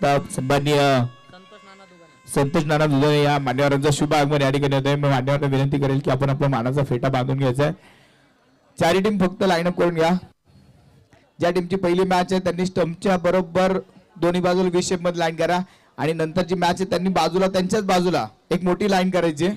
आता सन्माननीय संतोष नाना दुधाणे या मान्यवरांचा शुभ आगमन या ठिकाणी होत आहे. मी मान्यवरांना विनंती करेल की आपण आपला मानाचा फेटा बांधून घ्यायचा आहे. चारी टीम फक्त लाईनअप करून घ्या. ज्या टीमची पहिली मॅच आहे त्यांनी स्टंपच्या बरोबर दोन्ही बाजूला व्ही शेप मध्ये लाईन करा आणि नंतरची मॅच आहे त्यांनी बाजूला त्यांच्याच बाजूला एक मोठी लाईन करायची.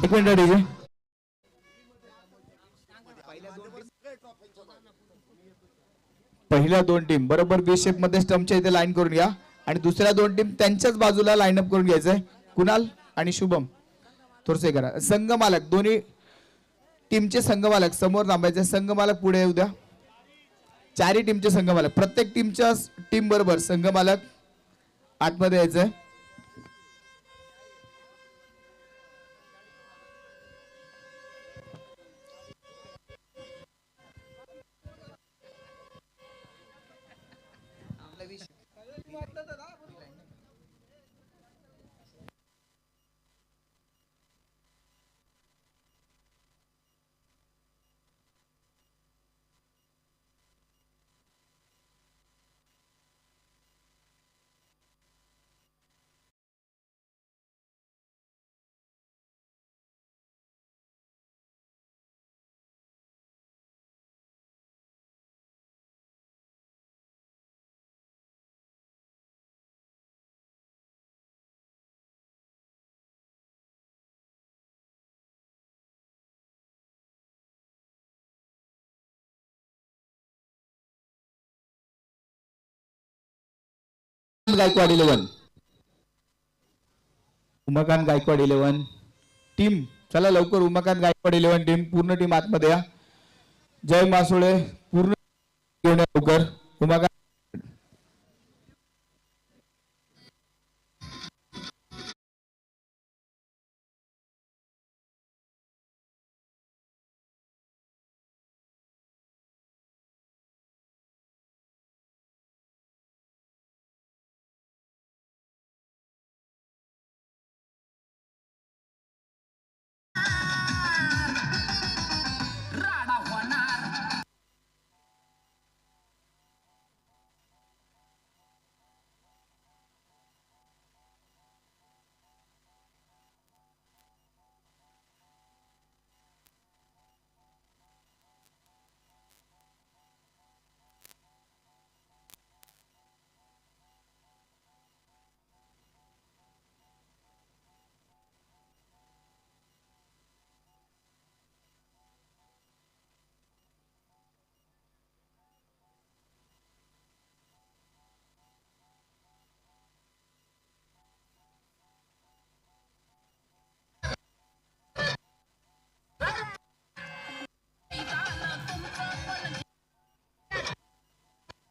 एक मिनिट डीजे. पहिल्या दोन टीम बरोबर बी शेप मध्ये स्टंपच्या इथे लाईन करून घ्या आणि दुसऱ्या दोन टीम त्यांच्याच बाजूला लाईन अप करून घ्यायचंय. कुणाल आणि शुभम थोडसे करा. संघमालक दोन्ही टीमचे संघमालक समोर थांबायचे. संघमालक पुढे येऊ द्या. चारही टीमचे संघमालक प्रत्येक टीमच्या टीम बरोबर संघमालक आतमध्ये यायचंय. गायकवाड 11 उमाकांत गायकवाड 11 टीम चला लवकर. उमाकांत गायकवाड 11 टीम पूर्ण टीम आतमध्ये या. जय मासोळे पूर्ण घेऊन या लवकर. उमाकांत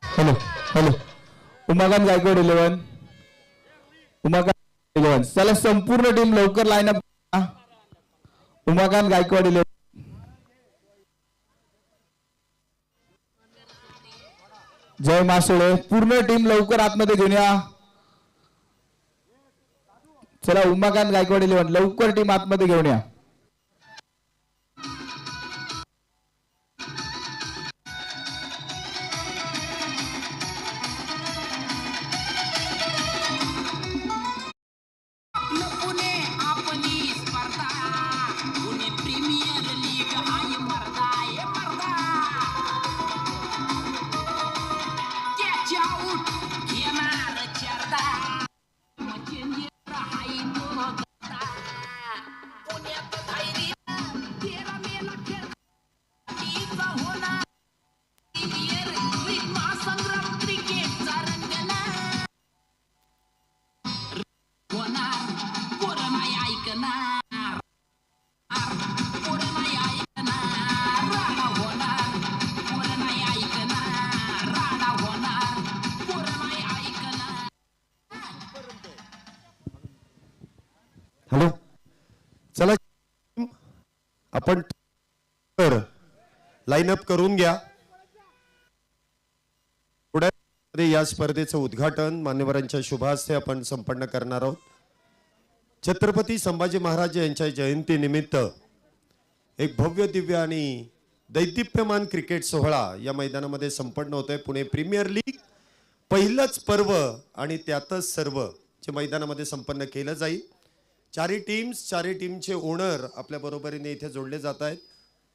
हॅलो हॅलो उमाकांत गायकवाड 11 उमाकांत 11 चला संपूर्ण टीम लवकर लाईन अप. उमाकांत गायकवाड 11 जय मासोळे पूर्ण टीम लवकर आतमध्ये घेऊन या. चला उमाकांत गायकवाड 11 लवकर टीम आतमध्ये घेऊन या. हॅलो चला आपण लाईन अप करून घ्या. या स्पर्धेचं उद्घाटन मान्यवरांच्या शुभास्ते आपण संपन्न करणार आहोत. छत्रपती संभाजी महाराज यांच्या जयंतीनिमित्त एक भव्य दिव्य आणि दैदिप्यमान क्रिकेट सोहळा या मैदानामध्ये संपन्न होतोय. पुणे प्रीमियर लीग पहिलंच पर्व आणि त्यातच सर्व जे मैदानामध्ये संपन्न केलं जाईल. चारही टीमचे ओनर आपल्या बरोबरीने इथे जोडले जात आहेत.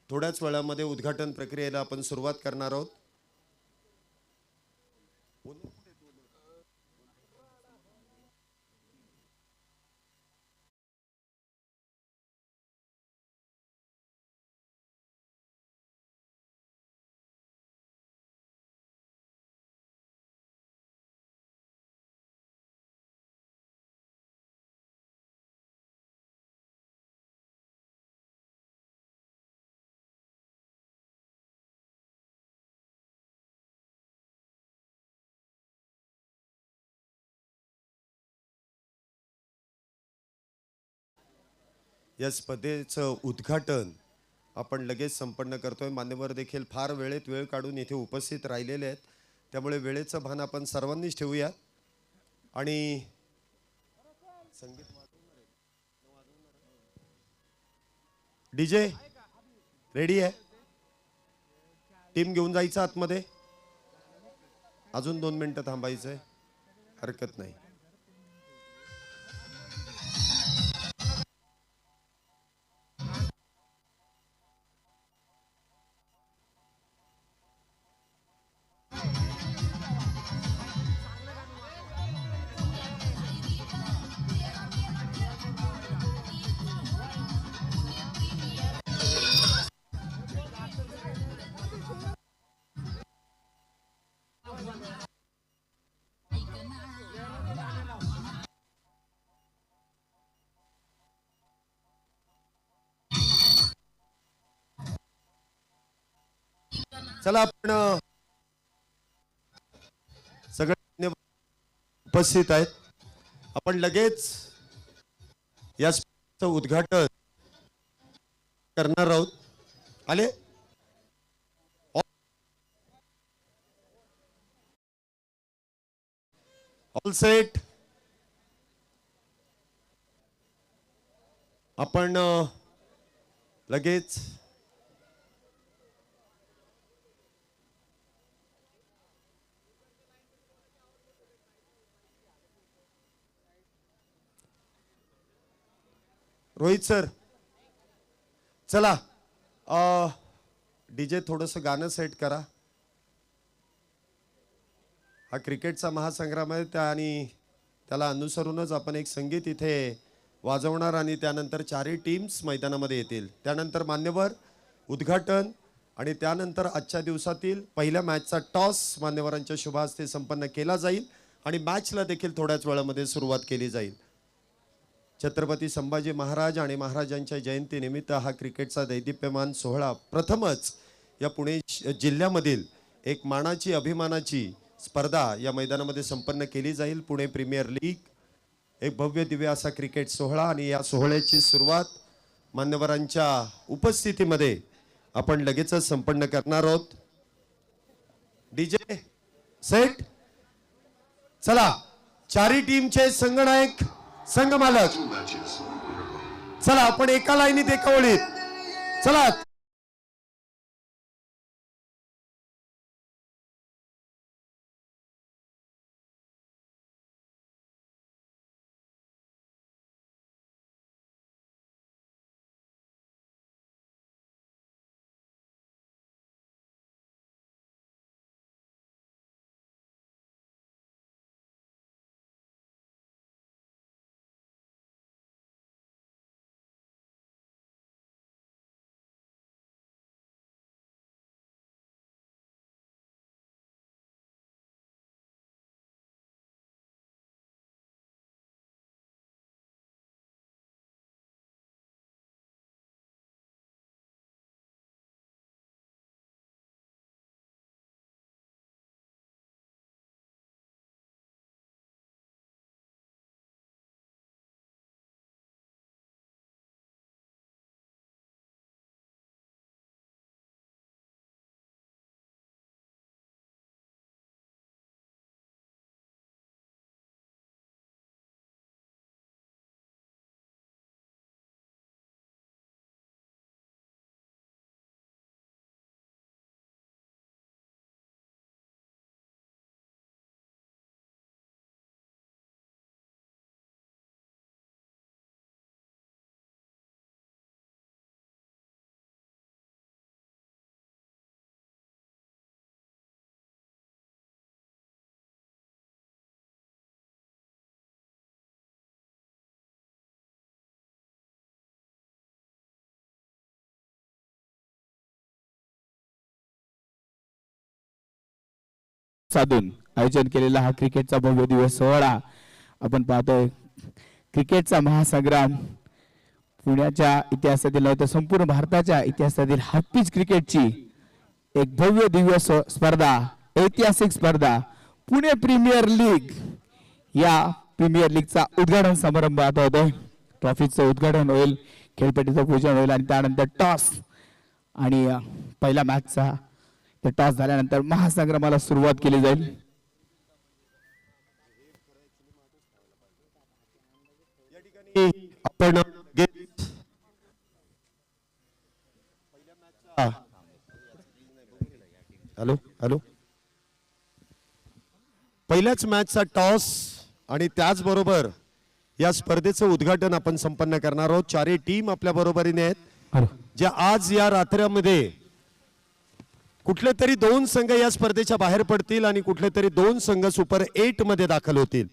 थोड्याच वेळामध्ये उद्घाटन प्रक्रियेला आपण सुरुवात करणार आहोत. या स्पर्धेचं उद्घाटन आपण लगेच संपन्न करतोय. मान्यवर देखील फार वेळेत वेळ काढून इथे उपस्थित राहिलेले आहेत. त्यामुळे वेळेचं भान आपण सर्वांनीच ठेवूया. आणि संगीत डीजे रेडी आहे. टीम घेऊन जायचं आतमध्ये. अजून 2 मिनिटं थांबायचंय. हरकत नाही. चला आपण सगळे उपस्थित आहेत. आपण लगेच या उद्घाटन करणार आहोत. आले ऑल सेट. आपण लगेच रोहित सर चला डीजे थोडंसं गाणं सेट करा. हा क्रिकेटचा महासंग्राम आहे आणि त्याला अनुसरूनच आपण एक संगीत इथे वाजवणार आणि त्यानंतर चारही टीम्स मैदानामध्ये येतील. त्यानंतर मान्यवर उद्घाटन आणि त्यानंतर आजच्या दिवसातील पहिल्या मॅचचा टॉस मान्यवरांच्या शुभ हस्ते संपन्न केला जाईल आणि मॅचला देखील थोड्याच वेळामध्ये सुरुवात केली जाईल. छत्रपती संभाजी महाराज आणि महाराजांच्या जयंतीनिमित्त हा क्रिकेटचा दैदिप्यमान सोहळा प्रथमच या पुणे जिल्ह्यामधील एक मानाची अभिमानाची स्पर्धा या मैदानामध्ये संपन्न केली जाईल. पुणे प्रीमियर लीग एक भव्य दिव्य असा क्रिकेट सोहळा आणि या सोहळ्याची सुरुवात मान्यवरांच्या उपस्थितीमध्ये आपण लगेचच संपन्न करणार आहोत. DJ set. चला चारही टीमचे संघनायक संघमालक चला आपण एका लाईनीत एका ओळीत चला. साधून आयोजन केलेला हा क्रिकेटचा भव्य दिवस सोहळा आपण पाहतोय. क्रिकेटचा महासंग्राम पुण्याच्या इतिहासातील नव्हे तर संपूर्ण भारताच्या इतिहासातील हाफिज क्रिकेटची एक भव्य दिव्य स्पर्धा, ऐतिहासिक स्पर्धा पुणे प्रीमियर लीग. या प्रीमियर लीगचा उद्घाटन समारंभ आता होतोय. ट्रॉफीचं उद्घाटन होईल, खेळपट्टीचं पूजन होईल आणि त्यानंतर टॉस आणि पहिल्या मॅचचा टॉस झाल्यानंतर महासंग्रामाला सुरुवात केली जाईल. आपण हॅलो हॅलो पहिल्याच मॅचचा टॉस आणि त्याचबरोबर या स्पर्धेचं उद्घाटन आपण संपन्न करणार आहोत. चारही टीम आपल्या बरोबरीने आहेत ज्या आज या रात्रीमध्ये कुठले तरी 2 संघ या स्पर्धेच्या बाहेर पडतील आणि कुठले तरी 2 संघ सुपर 8 मध्ये दाखल होतील.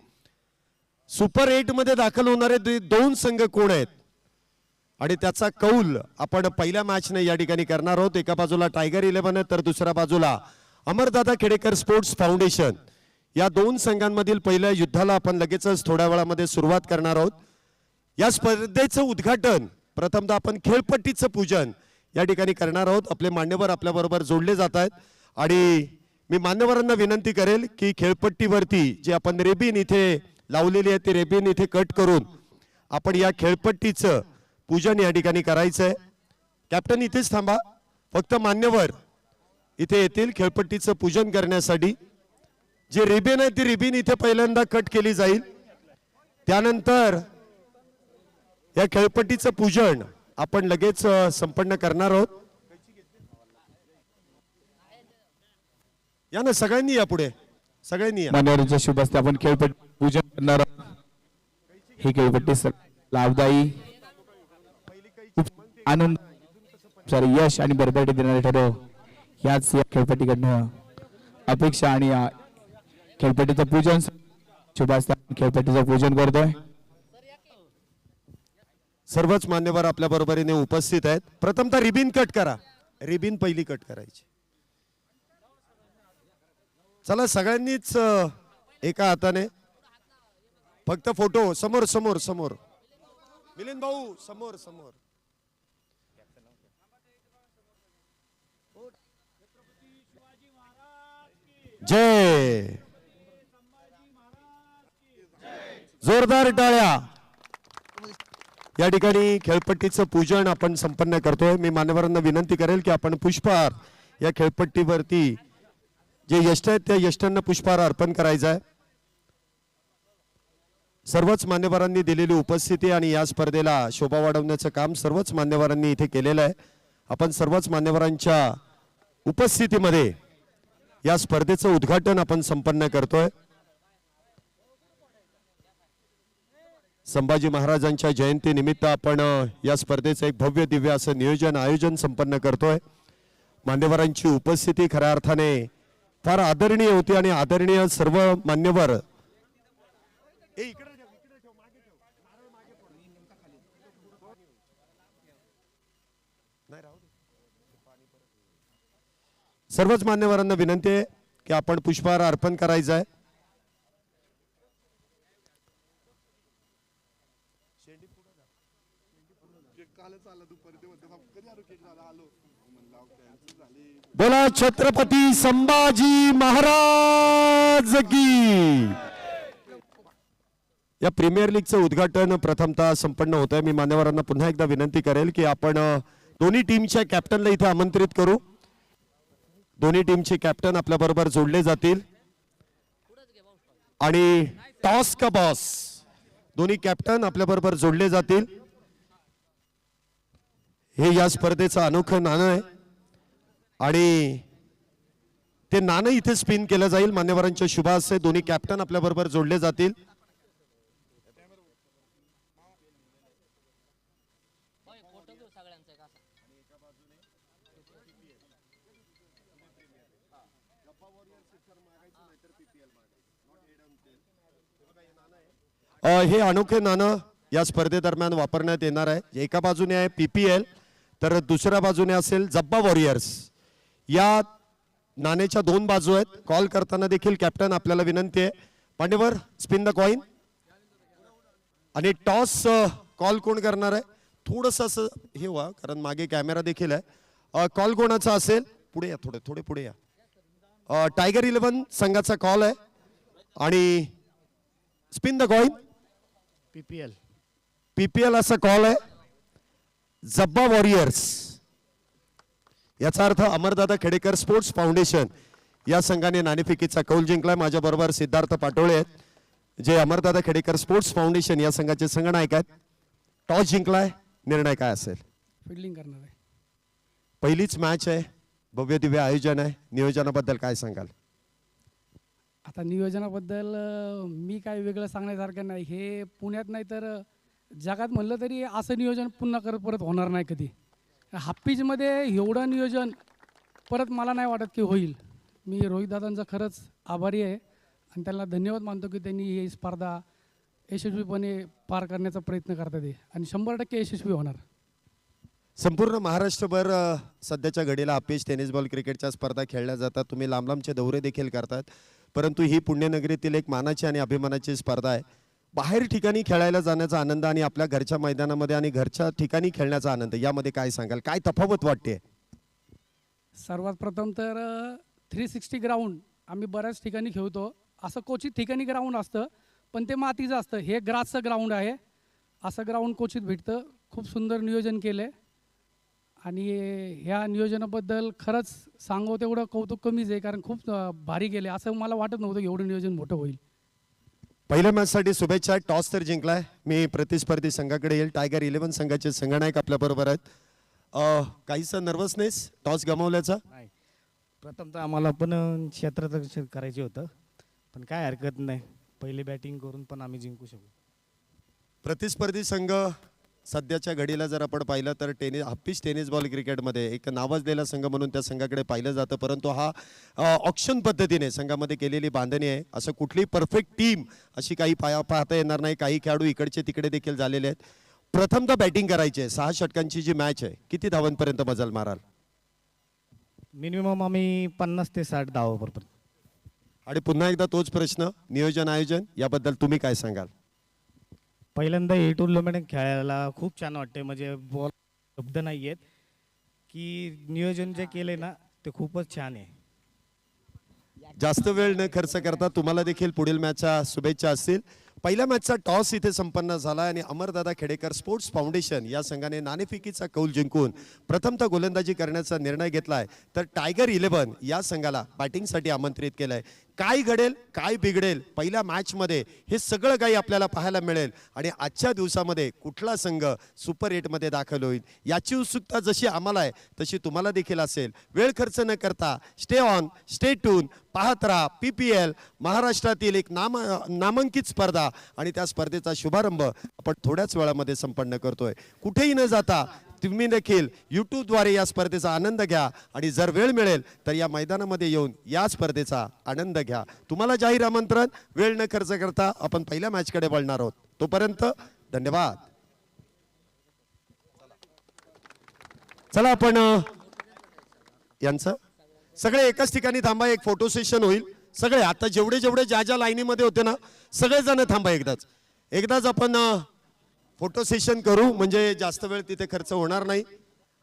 सुपर 8 मध्ये दाखल होणारे 2 संघ कोण आहेत आणि त्याचा कौल आपण पहिल्या मॅचने या ठिकाणी करणार आहोत. एका बाजूला टायगर 11 आहे तर दुसऱ्या बाजूला अमरदादा खेडेकर स्पोर्ट्स फाउंडेशन. या 2 संघांमधील पहिल्या युद्धाला आपण लगेचच थोड्या वेळामध्ये सुरुवात करणार आहोत. या स्पर्धेचं उद्घाटन प्रथमतः आपण खेळपट्टीचं पूजन या ठिकाणी करणार आहोत. आपले मान्यवर आपल्या बरोबर जोडले जात आहेत आणि मी मान्यवरांना विनंती करेल की खेळपट्टीवरती जे आपण रेबीन इथे लावलेली आहे ती रेबीन इथे कट करून आपण या खेळपट्टीचं पूजन या ठिकाणी करायचं आहे. कॅप्टन इथेच थांबा, फक्त मान्यवर इथे येतील खेळपट्टीचं पूजन करण्यासाठी. जे रिबीन आहे ती रिबीन इथे पहिल्यांदा कट केली जाईल. त्यानंतर या खेळपट्टीचं पूजन आपण लगेच संपन्न करणार आहोत. या ना सगळ्यांनी या पुढे, सगळ्यांनी या. मान्यवरांच्या शुभ हस्ते आपण खेळपट्टी पूजन करणार आहोत. ही खेळपट्टी लाभदायी आनंद यश आणि भरभराटी देणारे ठरो याच या खेळपट्टीकडनं अपेक्षा आणि खेळपट्टीचं पूजन शुभ हस्ते खेळपट्टीचं पूजन करतोय. सर्वच मान्यवर आपल्या बरोबरीने उपस्थित आहेत. प्रथमतः रिबीन कट करा, रिबीन पहिली कट करायची. चला सगळ्यांनीच एका हाताने फक्त फोटो समोर समोर समोर मिलिंद भाऊ समोर समोर. जय, जोरदार टाळ्या. या ठिकाणी खेळपट्टीचं पूजन आपण संपन्न करतोय. मी मान्यवरांना विनंती करेल की आपण पुष्पहार या खेळपट्टीवरती जे यष्ट आहेत त्या यष्टांना पुष्पहार अर्पण करायचा आहे. सर्वच मान्यवरांनी दिलेली उपस्थिती आणि या स्पर्धेला शोभा वाढवण्याचं काम सर्वच मान्यवरांनी इथे केलेलं आहे. आपण सर्वच मान्यवरांच्या उपस्थितीमध्ये या स्पर्धेचं उद्घाटन आपण संपन्न करतोय. संभाजी महाराजांच्या जयंती निमित्त आपण या स्पर्धेचं एक भव्य दिव्य असं नियोजन आयोजन संपन्न करतोय. मान्यवरांची उपस्थिती खऱ्या अर्थाने फार आदरणीय होती आणि आदरणीय सर्व मान्यवर सर्वच मान्यवरांना विनंती आहे की आपण पुष्पहार अर्पण करायचा आहे. बोला छत्रपती संभाजी महाराज की. या प्रीमियर लीगचं उद्घाटन प्रथमतः संपन्न होत आहे. मी मान्यवरांना पुन्हा एकदा विनंती करेल की आपण दोन्ही टीमच्या कॅप्टनला इथे आमंत्रित करू. दोन्ही टीमचे कॅप्टन आपल्या बरोबर जोडले जातील आणि टॉस का बॉस दोन्ही कॅप्टन आपल्या बरोबर जोडले जातील. हे या स्पर्धेचं अनोखं नाणं आहे आणि ते नाणं इथे स्पिन केलं जाईल. मान्यवरांच्या शुभ हस्ते दोन्ही कॅप्टन आपल्या बरोबर जोडले जातील. हे अनोखे नाणं या स्पर्धेदरम्यान वापरण्यात येणार आहे. एका बाजूने आहे PPL तर दुसऱ्या बाजूने असेल जब्बा वॉरियर्स. या नाण्याच्या दोन बाजू आहेत. कॉल करताना देखील कॅप्टन आपल्याला विनंती आहे, मान्यवर स्पिन द कॉइन. आणि टॉस कॉल कोण करणार आहे? थोडंसं असं हे व्हा, कारण मागे कॅमेरा देखील आहे. कॉल कोणाचा असेल? पुढे या, थोडे पुढे या. टायगर 11 संघाचा कॉल आहे. आणि स्पिन द कॉइन. पीपीएल असा कॉल आहे. जब्बा वॉरियर्स, याचा अर्थ अमरदादा खेडेकर स्पोर्ट्स फाउंडेशन या संघाने नाणेफेकीचा कौल जिंकलाय. माझ्या बरोबर सिद्धार्थ पाटोळे आहेत, जे अमरदादा खेडेकर स्पोर्ट्स फाउंडेशन या संघाचे संघनायक आहेत. टॉस जिंकलाय, निर्णय काय असेल? फिल्डिंग करणार आहे. पहिलीच मॅच आहे, भव्य दिव्य आयोजन आहे, नियोजनाबद्दल काय सांगाल? आता नियोजनाबद्दल मी काय वेगळं सांगण्यासारखं नाही. हे पुण्यात नाही तर जगात म्हणलं तरी असं नियोजन पुन्हा परत होणार नाही कधी. हाप्पीजमध्ये एवढं नियोजन परत मला नाही वाटत की होईल. मी रोहितदादांचा खरंच आभारी आहे आणि त्यांना धन्यवाद मानतो की त्यांनी ही स्पर्धा यशस्वीपणे पार करण्याचा प्रयत्न करतात आहे आणि 100% यशस्वी होणार. संपूर्ण महाराष्ट्रभर सध्याच्या घडीला हाप्पीज टेनिस बॉल क्रिकेटच्या स्पर्धा खेळल्या जातात. तुम्ही लांब लांबचे दौरे देखील करतात, परंतु ही पुण्यनगरीतील एक मानाची आणि अभिमानाची स्पर्धा आहे. बाहेर ठिकाणी खेळायला जाण्याचा आनंद आणि आपल्या घरच्या मैदानामध्ये आणि घरच्या ठिकाणी खेळण्याचा आनंद, यामध्ये काय सांगाल? काय तफावत वाटते? सर्वात प्रथम तर 360 ग्राउंड आम्ही बऱ्याच ठिकाणी खेळतो. असं क्वचित ठिकाणी ग्राउंड असतं, पण ते मातीचं असतं. हे ग्रासचं ग्राउंड आहे. असं ग्राउंड क्वचित भेटतं. खूप सुंदर नियोजन केलं आहे आणि ह्या नियोजनाबद्दल खरंच सांगू तेवढं कौतुक कमीच आहे, कारण खूप भारी गेले. असं मला वाटत नव्हतं एवढं नियोजन मोठं होईल. पहिल्या मॅचसाठी शुभेच्छा. टॉस तर जिंकलाय. मी प्रतिस्पर्धी संघाकडे येईल. टायगर 11 संघाचे संघनायक आपल्या बरोबर आहेत. काहीसा नर्वसनेस टॉस गमावल्याचा? नाही, प्रथमतः आम्हाला पण क्षेत्ररक्षण करायचे होतं, पण काय हरकत नाही, पहिले बॅटिंग करून पण आम्ही जिंकू शकू. प्रतिस्पर्धी संघ सध्याच्या घडीला जर आपण पाहिलं तर हाप्पीज टेनिस बॉल क्रिकेटमध्ये एक नावाजलेला संघ म्हणून त्या संघाकडे पाहिलं जातं, परंतु हा ऑक्शन पद्धतीने संघामध्ये केलेली बांधणी आहे. असं कुठली परफेक्ट टीम अशी काही पाहता येणार नाही. काही खेळाडू इकडचे तिकडे देखील झालेले आहेत. प्रथमतः बॅटिंग करायची आहे. 6 षटकांची जी मॅच आहे, किती धावांपर्यंत मजल माराल? मिनिमम आम्ही 50 ते 60 धावापर्यंत. आणि पुन्हा एकदा तोच प्रश्न, नियोजन आयोजन याबद्दल तुम्ही काय सांगाल? पहिल्यांदा हे टुर्नामेंट खेळायला खूप छान वाटते. म्हणजे बॉल शब्द नाही आहेत की नियोजन जे केले ना ते खूपच छान आहे. जास्त वेळ न खर्च करता तुम्हाला देखील पुढील मॅचच्या शुभेच्छा असतील. पहिल्या मॅचचा टॉस इथे संपन्न झाला आणि अमरदादा खेडेकर स्पोर्ट्स फाउंडेशन या संघाने नाणेफेकीचा कौल जिंकून प्रथमतः गोलंदाजी करण्याचा निर्णय घेतलाय, तर टायगर 11 या संघाला बॅटिंगसाठी आमंत्रित केलंय. काय घडेल, काय बिघडेल पहिल्या मॅचमध्ये हे सगळं काही आपल्याला पाहायला मिळेल आणि आजच्या दिवसामध्ये कुठला संघ सुपर 8मध्ये दाखल होईल याची उत्सुकता जशी आम्हाला आहे तशी तुम्हाला देखील असेल. वेळ खर्च न करता स्टे ऑन, स्टे ट्यून, पाहत राहा. PPL महाराष्ट्रातील एक नामांकित स्पर्धा आणि त्या स्पर्धेचा शुभारंभ आपण थोड्याच वेळामध्ये संपन्न करतोय. कुठेही न जाता तुम्ही देखील यूट्यूबद्वारे या स्पर्धेचा आनंद घ्या आणि जर वेळ मिळेल तर या मैदानामध्ये येऊन या स्पर्धेचा आनंद घ्या. तुम्हाला जाहीर आमंत्रण. वेळ न खर्च करता आपण पहिल्या मॅचकडे वळणार आहोत. तोपर्यंत धन्यवाद. चला आपण यांचं सगळे एकाच ठिकाणी थांबा. एक फोटो सेशन होईल. सगळे आता जेवढे ज्या लाईनीमध्ये होते ना सगळेजण थांबा. एकदाच आपण फोटो सेशन करू, म्हणजे जास्त वेळ तिथे खर्च होणार नाही.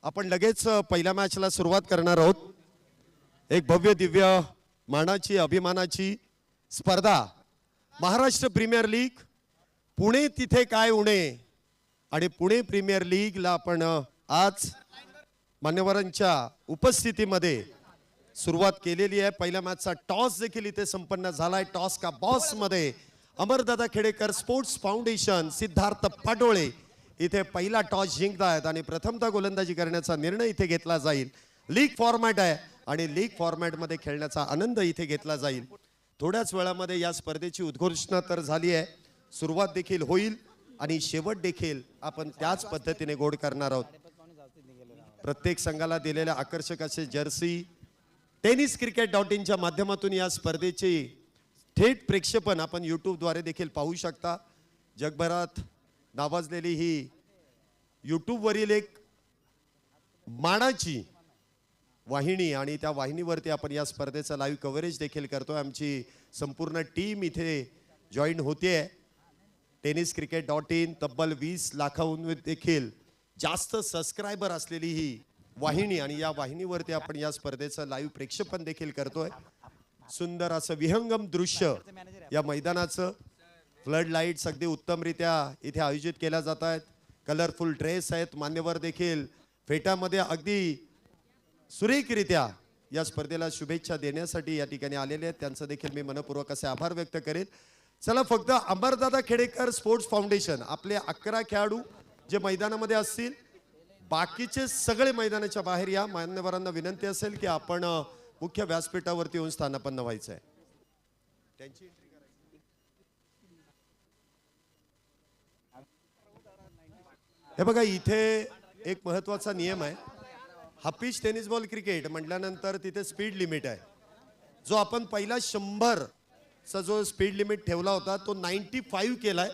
आपण लगेच पहिल्या मॅचला सुरुवात करणार आहोत. एक भव्य दिव्य मानाची अभिमानाची स्पर्धा, महाराष्ट्र प्रीमियर लीग. पुणे तिथे काय उणे आणि पुणे प्रीमियर लीगला आपण आज मान्यवरांच्या उपस्थितीमध्ये सुरुवात केलेली आहे. पहिल्या मॅचचा टॉस देखील इथे संपन्न झालाय. टॉस का बॉस मध्ये अमरदादा खेडेकर स्पोर्ट्स फाउंडेशन सिद्धार्थ पाटोळे इथे पहिला टॉस जिंकतायत आणि प्रथमतः गोलंदाजी करण्याचा निर्णय इथे घेतला जाईल. लीग फॉर्मॅट आहे आणि लीग फॉर्मॅटमध्ये खेळण्याचा आनंद इथे घेतला जाईल. थोड्याच वेळामध्ये या स्पर्धेची उद्घोषणा तर झाली आहे. सुरुवात देखील होईल आणि शेवट देखील आपण त्याच पद्धतीने गोड करणार आहोत. प्रत्येक संघाला दिलेल्या आकर्षक असे जर्सी tenniscricket.in माध्यमातून या स्पर्धेची थेट प्रेक्षेपण आपण यूट्यूबद्वारे देखील पाहू शकता. जगभरात नावाजलेली ही यूट्यूबवरील एक मानाची वाहिनी आणि त्या वाहिनीवरती आपण या स्पर्धेचं लाईव्ह कव्हरेज देखील करतोय. आमची संपूर्ण टीम इथे जॉईन होते. tenniscricket.in तब्बल 20 लाखाहून देखील जास्त सबस्क्रायबर असलेली ही वाहिनी आणि या वाहिनीवरती आपण या स्पर्धेचं लाईव्ह प्रेक्षेपण देखील करतोय. सुंदर असं विहंगम दृश्य या मैदानाचं. फ्लड लाईट्स अगदी उत्तमरित्या इथे आयोजित केल्या जात आहेत. कलरफुल ड्रेस आहेत. मान्यवर देखील फेट्यामध्ये अगदी सुरेखरित्या या स्पर्धेला शुभेच्छा देण्यासाठी या ठिकाणी आलेले आहेत. त्यांचं देखील मी मनपूर्वक असे आभार व्यक्त करेन. चला फक्त अमरदादा खेडेकर स्पोर्ट्स फाउंडेशन आपले 11 खेळाडू जे मैदानामध्ये असतील, बाकीचे सगळे मैदानाच्या बाहेर या. मान्यवरांना विनंती असेल की आपण मुख्य व्यासपीठावरती येऊन स्थानापन्न व्हायचं आहे. त्यांची हे बघा इथे एक महत्वाचा नियम आहे. हाफिज टेनिस बॉल क्रिकेट म्हटल्यानंतर तिथे स्पीड लिमिट आहे. जो आपण पहिला 100 चा जो स्पीड लिमिट ठेवला होता तो 95 केलाय.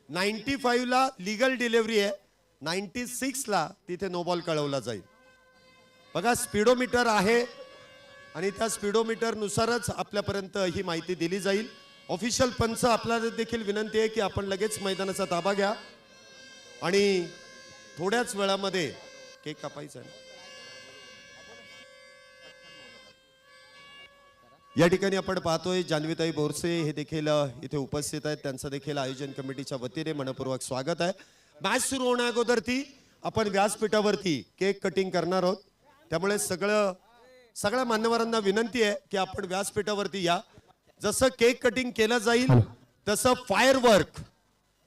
95 ला लीगल डिलिव्हरी आहे. 96 ला तिथे नो बॉल कळवला जाईल. बघा स्पीडोमीटर आहे आणि त्या स्पीडोमीटर नुसारच आपल्यापर्यंत ही माहिती दिली जाईल. ऑफिशियल पंच आपल्याला देखील विनंती आहे की आपण लगेच मैदानाचा ताबा घ्या आणि थोड्याच वेळामध्ये केक कापायचा आहे. या ठिकाणी आपण पाहतोय जान्हवीताई बोरसे हे देखील इथे उपस्थित आहेत. त्यांचं देखील आयोजन कमिटीच्या वतीने मनपूर्वक स्वागत आहे. मॅच सुरू होण्या अगोदर आपण व्यासपीठावरती केक कटिंग करणार आहोत. त्यामुळे सगळ्या मान्यवरांना विनंती आहे की आपण व्यासपीठावरती या. जसं केक कटिंग केलं जाईल तसं फायरवर्क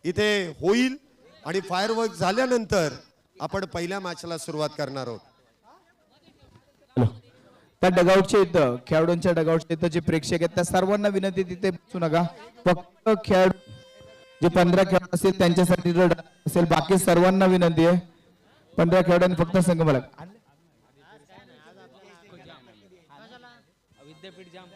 इथे होईल आणि फायरवर्क झाल्यानंतर आपण पहिल्या मॅचला सुरुवात करणार आहोत. त्या डगआउटच्या इथं खेळाडूंच्या डगआउटच्या इथं जे प्रेक्षक आहेत त्या सर्वांना विनंती तिथे बसू नका. फक्त खेळाडू जे 15 खेळाडू असतील त्यांच्यासाठी असेल. बाकी सर्वांना विनंती आहे 15 खेळाडूंनी फक्त संघ मला विद्यापीठ जाम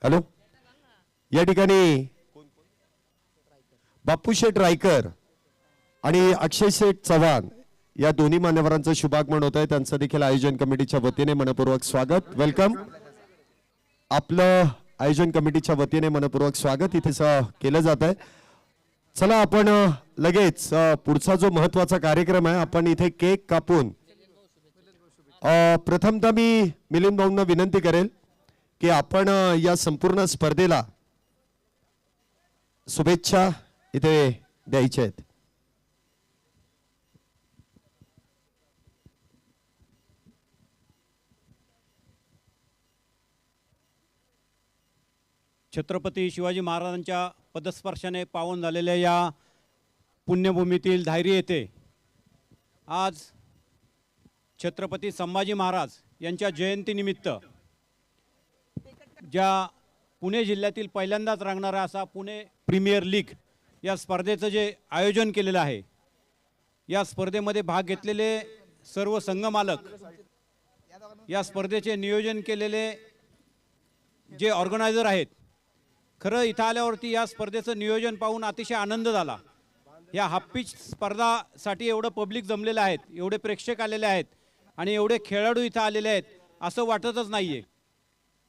हॅलो, या ठिकाणी बापूशेठ रायकर आणि अक्षय शेठ चव्हाण या दोन्ही मान्यवरांचं शुभागमन होत आहे. त्यांचं देखील आयोजन कमिटीच्या वतीने मनपूर्वक स्वागत, वेलकम. आपलं आयोजन कमिटीच्या वतीने मनपूर्वक स्वागत इथे केलं जात आहे. चला आपण लगेच पुढचा जो महत्वाचा कार्यक्रम आहे, आपण इथे केक कापून प्रथमतः मी मिलिंद भाऊंना विनंती करेल की आपण या संपूर्ण स्पर्धेला शुभेच्छा इथे द्यायच्या आहेत. छत्रपती शिवाजी महाराजांच्या पदस्पर्शाने पावन झालेल्या या पुण्यभूमीतील धायरी येथे आज छत्रपती संभाजी महाराज यांच्या जयंतीनिमित्त ज्या पुणे जिल्ह्यातील पहिल्यांदाच रंगणारा असा पुणे प्रीमियर लीग या स्पर्धेचं जे आयोजन केलेलं आहे, या स्पर्धेमध्ये भाग घेतलेले सर्व संघमालक, या स्पर्धेचे नियोजन केलेले जे ऑर्गनायझर आहेत, खरं इथं आल्यावरती या स्पर्धेचं नियोजन पाहून अतिशय आनंद झाला. या हाफ पिच स्पर्धासाठी एवढं पब्लिक जमलेलं आहेत, एवढे प्रेक्षक आलेले आहेत आणि एवढे खेळाडू इथं आलेले आहेत असं वाटतच नाही आहे.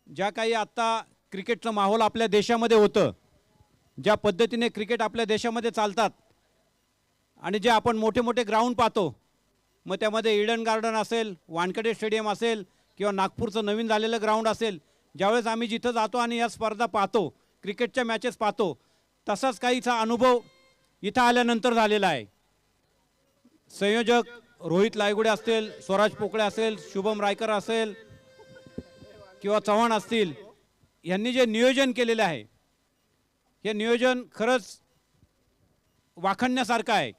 ज्या काही आत्ता क्रिकेटचं माहोल आपल्या देशामध्ये होतं, ज्या पद्धतीने क्रिकेट आपल्या देशामध्ये चालतात आणि जे आपण मोठे मोठे ग्राउंड पाहतो, मग त्यामध्ये ईडन गार्डन असेल, वानखेडे स्टेडियम असेल किंवा नागपूरचं नवीन झालेलं ग्राउंड असेल, ज्यावेळेस आम्ही जिथं जातो आणि या स्पर्धा पाहतो, क्रिकेटच्या मॅचेस पाहतो, तसाच काहीचा अनुभव इथं आल्यानंतर झालेला आहे. संयोजक रोहित लायगुडे असतील, स्वराज पोकळे असेल, शुभम रायकर असेल किंवा चव्हाण असतील, यांनी जे नियोजन केलेलं आहे, हे नियोजन खरंच वाखाणण्यासारखं आहे.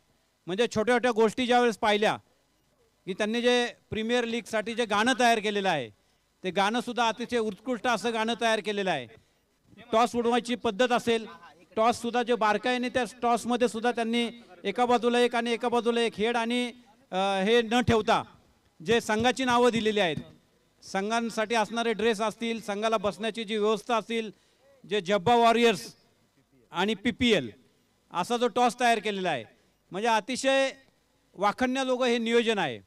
म्हणजे छोट्या छोट्या गोष्टी ज्यावेळेस पाहिल्या की त्यांनी जे प्रीमियर लीगसाठी जे गाणं तयार केलेलं आहे, ते गाणंसुद्धा अतिशय उत्कृष्ट असं गाणं तयार केलेलं आहे. टॉस उडवायची पद्धत असेल, टॉससुद्धा जे बारकाईने त्या टॉसमध्ये सुद्धा त्यांनी एका बाजूला एक आणि एका बाजूला एक हेड आणि हे न ठेवता जे संघाची नावं दिलेली आहेत, संघांसाठी असणारे ड्रेस असतील, संघाला बसण्याची जी व्यवस्था असतील, जे जब्बा वॉरियर्स आणि PPL असा जो टॉस तयार केलेला आहे, म्हणजे अतिशय वाखाणण्याजोगं हे नियोजन आहे.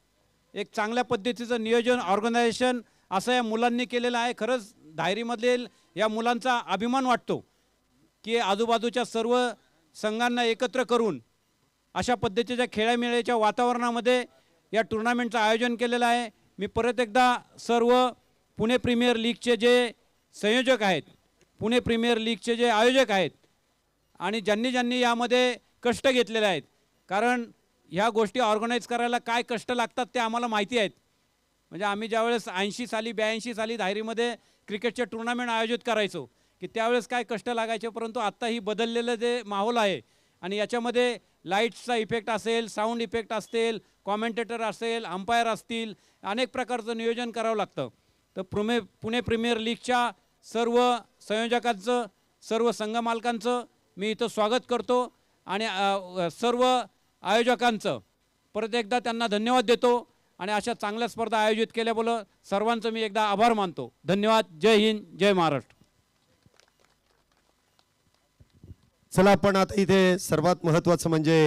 एक चांगल्या पद्धतीचं नियोजन, ऑर्गनायझेशन असं या मुलांनी केलेलं आहे. खरंच धायरीमधील या मुलांचा अभिमान वाटतो की आजूबाजूच्या सर्व संघांना एकत्र करून अशा पद्धतीच्या खेळामेळ्याच्या वातावरणामध्ये या टुर्नामेंटचं आयोजन केलेलं आहे. मी परत एकदा सर्व पुणे प्रीमियर लीगचे जे संयोजक आहेत, पुणे प्रीमियर लीगचे जे आयोजक आहेत आणि ज्यांनी ज्यांनी यामध्ये कष्ट घेतलेले आहेत, कारण ह्या गोष्टी ऑर्गनाईज करायला काय कष्ट लागतात ते आम्हाला माहिती आहेत. म्हणजे आम्ही ज्यावेळेस 80 साली 82 साली धायरीमध्ये क्रिकेटचे टुर्नामेंट आयोजित करायचो की त्यावेळेस काय कष्ट लागायचे, परंतु आत्ता ही बदललेलं जे माहोल आहे आणि याच्यामध्ये लाईट्सचा इफेक्ट असेल, साऊंड इफेक्ट असतील, कॉमेंटेटर असेल, अंपायर असतील, अनेक प्रकारचं नियोजन करावं लागतं. तर पुणे प्रीमियर लीगच्या सर्व संयोजकांचं, सर्व संघमालकांचं मी इथं स्वागत करतो आणि सर्व आयोजकांचं परत एकदा त्यांना धन्यवाद देतो आणि अशा चांगल्या स्पर्धा आयोजित केल्याबद्दल सर्वांचं मी एकदा आभार मानतो. धन्यवाद. जय हिंद, जय महाराष्ट्र. चला आपण आता इथे सर्वात महत्वाचं म्हणजे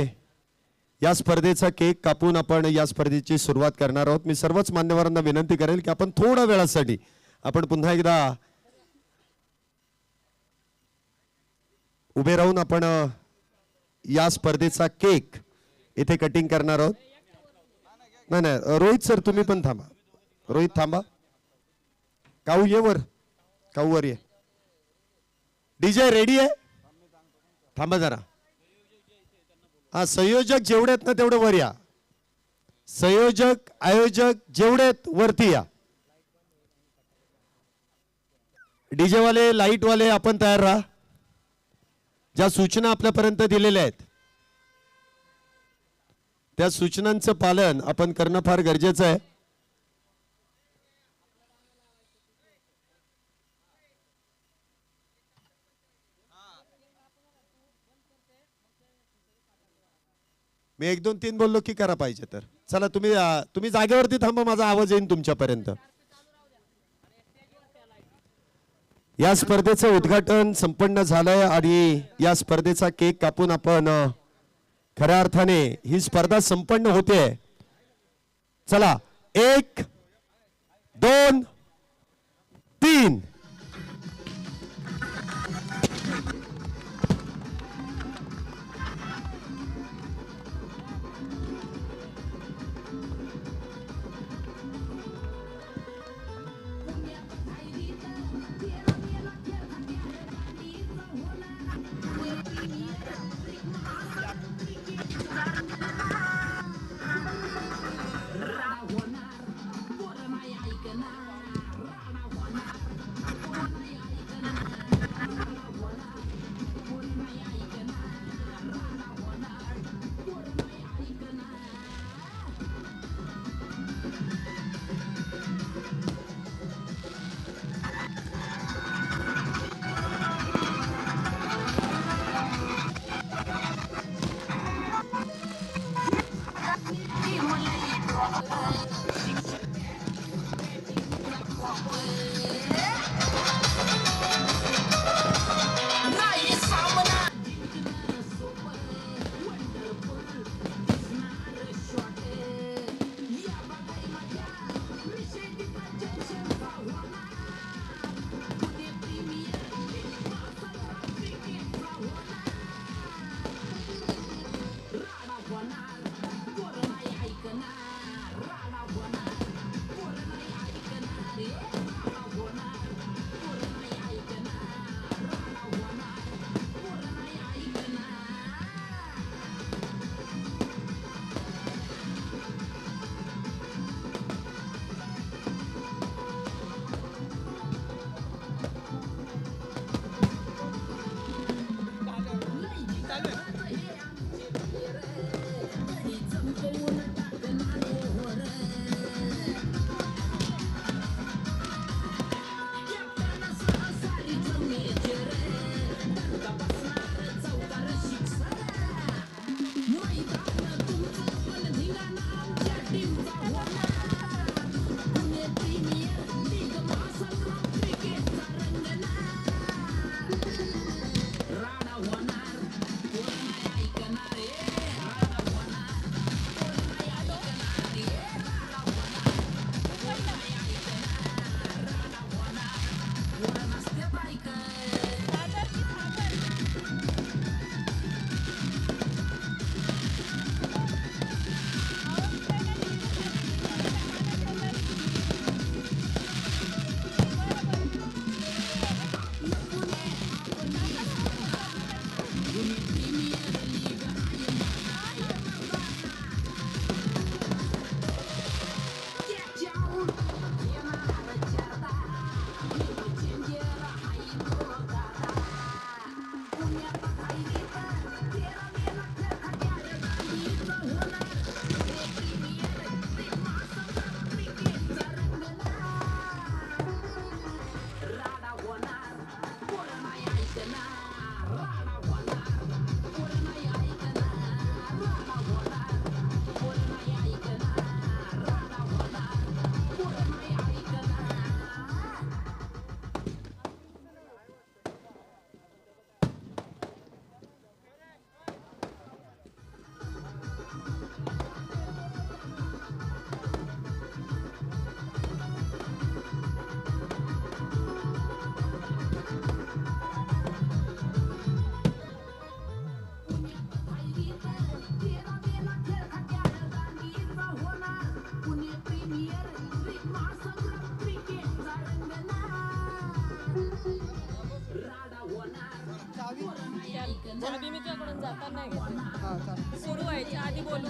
या स्पर्धेचा केक कापून आपण या स्पर्धेची सुरुवात करणार आहोत. मी सर्वच मान्यवरांना विनंती करेल की आपण थोड्या वेळासाठी आपण पुन्हा एकदा उभे राहून आपण या स्पर्धेचा केक इथे कटिंग करणार आहोत. नाही नाही, रोहित सर तुम्ही पण थांबा, रोहित थांबा, काऊ ये वर, काऊ वर ये. डीजे रेडी आहे, थांबा जरा. हा, संयोजक जेवढे आहेत ना तेवढे वर या. संयोजक आयोजक जेवढे आहेत वरती या. डीजे वाले, लाईट वाले आपण तयार राहा. ज्या सूचना आपल्यापर्यंत दिलेल्या आहेत त्या सूचनांचं पालन आपण करणं फार गरजेचं आहे. मी 1 2 3 बोललो की करा पाहिजे तर. चला तुम्ही जागेवरती थांबा, माझा आवाज येईन तुमच्यापर्यंत. या स्पर्धेचं उद्घाटन संपन्न झालंय आणि या स्पर्धेचा केक कापून आपण खऱ्या अर्थाने ही स्पर्धा संपन्न होते. चला 1 2 3. चावी मी तुझ्याकडून जाताना घेते. सुरू व्हायच्या आधी बोलू.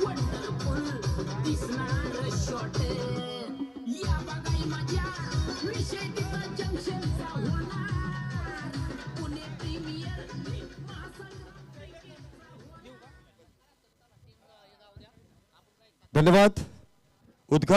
Wonderful, this night. धन्यवाद. उद्घाटन